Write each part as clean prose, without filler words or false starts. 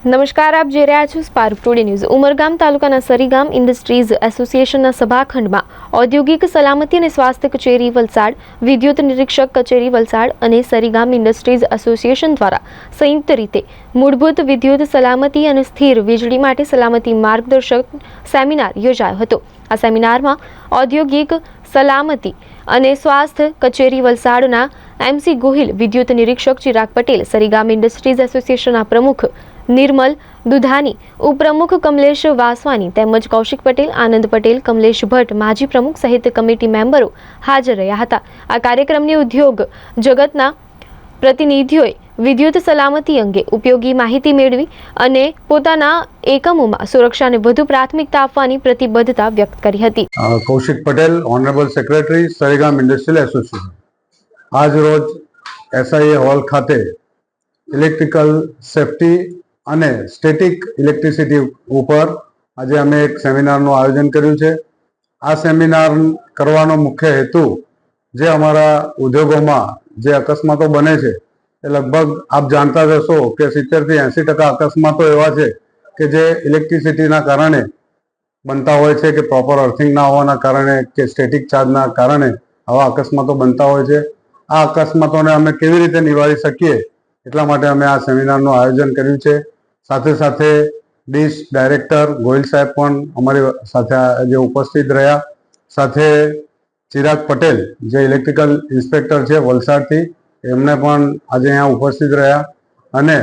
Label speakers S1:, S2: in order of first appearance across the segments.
S1: નમસ્કાર, આપ જોઈ રહ્યા છો સ્પાર્ક ટુડે ન્યૂઝ। ઉમરગામ તાલુકાના સરીગામ ઇન્ડસ્ટ્રીઝ એસોસિએશનના સભાખંડમાં ઔદ્યોગિક સલામતી અને સ્વાસ્થ્ય કચેરી વલસાડ, વિદ્યુત નિરીક્ષક કચેરી વલસાડ અને સરીગામ ઇન્ડસ્ટ્રીઝ એસોસિએશન દ્વારા સંયુક્ત રીતે મૂળભૂત વિદ્યુત સલામતી અને સ્થિર વીજળી માટે સલામતી માર્ગદર્શક સેમિનાર યોજાયો હતો। આ સેમિનારમાં ઔદ્યોગિક સલામતી અને સ્વાસ્થ્ય કચેરી વલસાડના MC ગોહિલ, વિદ્યુત નિરીક્ષક ચિરાગ પટેલ, સરીગામ ઇન્ડસ્ટ્રીઝ એસોસિએશનના પ્રમુખ निर्मल दुधानी, उपप्रमुख कमलेश वासवानी તેમજ કૌશિક પટેલ, આનંદ પટેલ, કમલેશ ભટ્ટ, માજી પ્રમુખ સહિત કમિટી મેમ્બરો હાજર રહ્યા હતા। આ કાર્યક્રમની ઉદ્યોગ જગતના પ્રતિનિધિઓએ વિદ્યુત સલામતી અંગે ઉપયોગી માહિતી મેળવી અને પોતાના એકમોમાં સુરક્ષાને વધુ પ્રાથમિકતા આપવાની પ્રતિબદ્ધતા વ્યક્ત કરી હતી।
S2: Kaushik Patel, honourable secretary, Sarigam industrial association. આજ રોજ SIA હોલ ખાતે ઇલેક્ટ્રિકલ સેફટી અને સ્ટેટિક ઇલેક્ટ્રિસિટી ઉપર આજે અમે એક સેમિનારનું આયોજન કર્યું છે। આ સેમિનાર કરવાનો મુખ્ય હેતુ જે અમારા ઉદ્યોગોમાં જે અકસ્માતો બને છે એ લગભગ આપ જાણતા જ હશો કે 70 થી 80% અકસ્માતો એવા છે કે જે ઇલેક્ટ્રિસિટીના કારણે બનતા હોય છે, કે પ્રોપર અર્થિંગ ના હોવાના કારણે કે સ્ટેટિક ચાર્જના કારણે આવા અકસ્માતો બનતા હોય છે। આ અકસ્માતોને અમે કેવી રીતે નિવારી શકીએ એટલા માટે અમે આ સેમિનારનું આયોજન કર્યું છે। સાથે સાથે ડીશ ડાયરેક્ટર ગોહિલ સાહેબ પણ અમારી સાથે આજે ઉપસ્થિત રહ્યા। સાથે ચિરાગ પટેલ જે ઇલેક્ટ્રિકલ ઇન્સ્પેક્ટર છે વલસાડથી, એમને પણ આજે અહીંયા ઉપસ્થિત રહ્યા અને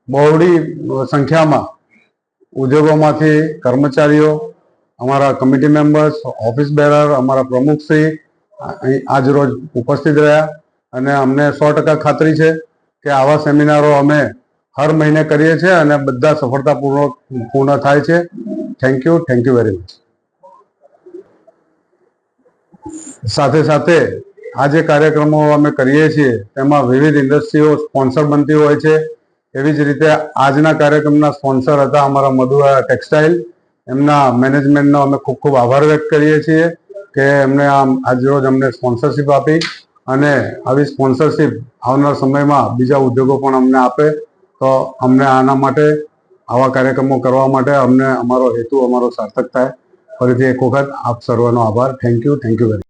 S2: બહોળી સંખ્યામાં ઉદ્યોગોમાંથી કર્મચારીઓ, અમારા કમિટી મેમ્બર્સ, ઓફિસ બેરર, અમારા પ્રમુખશ્રી આજ રોજ ઉપસ્થિત રહ્યા અને અમને 100% ખાતરી છે કે આવા સેમિનારો અમે હર મહિને કરીએ છીએ અને બધા સફળતાપૂર્વક પૂર્ણ થાય છે। Thank you very much. સાથે સાથે આ જે કાર્યક્રમો અમે કરીએ છીએ તેમાં વિવિધ ઇન્ડસ્ટ્રીઓ સ્પોન્સર બનતી હોય છે। એવી જ રીતે આજના કાર્યક્રમના સ્પોન્સર હતા અમારા મધુરા ટેક્સટાઇલ। એમના મેનેજમેન્ટનો અમે ખૂબ ખૂબ આભાર વ્યક્ત કરીએ છીએ કે એમને આજ રોજ અમને સ્પોન્સરશિપ આપી અને આવી સ્પોન્સરશિપ આવનાર સમયમાં બીજા ઉદ્યોગો પણ અમને આપે તો અમને આના માટે, આવા કાર્યક્રમો કરવા માટે અમને અમારો હેતુ અમારો સાર્થક થાય। ફરીથી એક વખત આપ સર્વનો આભાર। Thank you very much.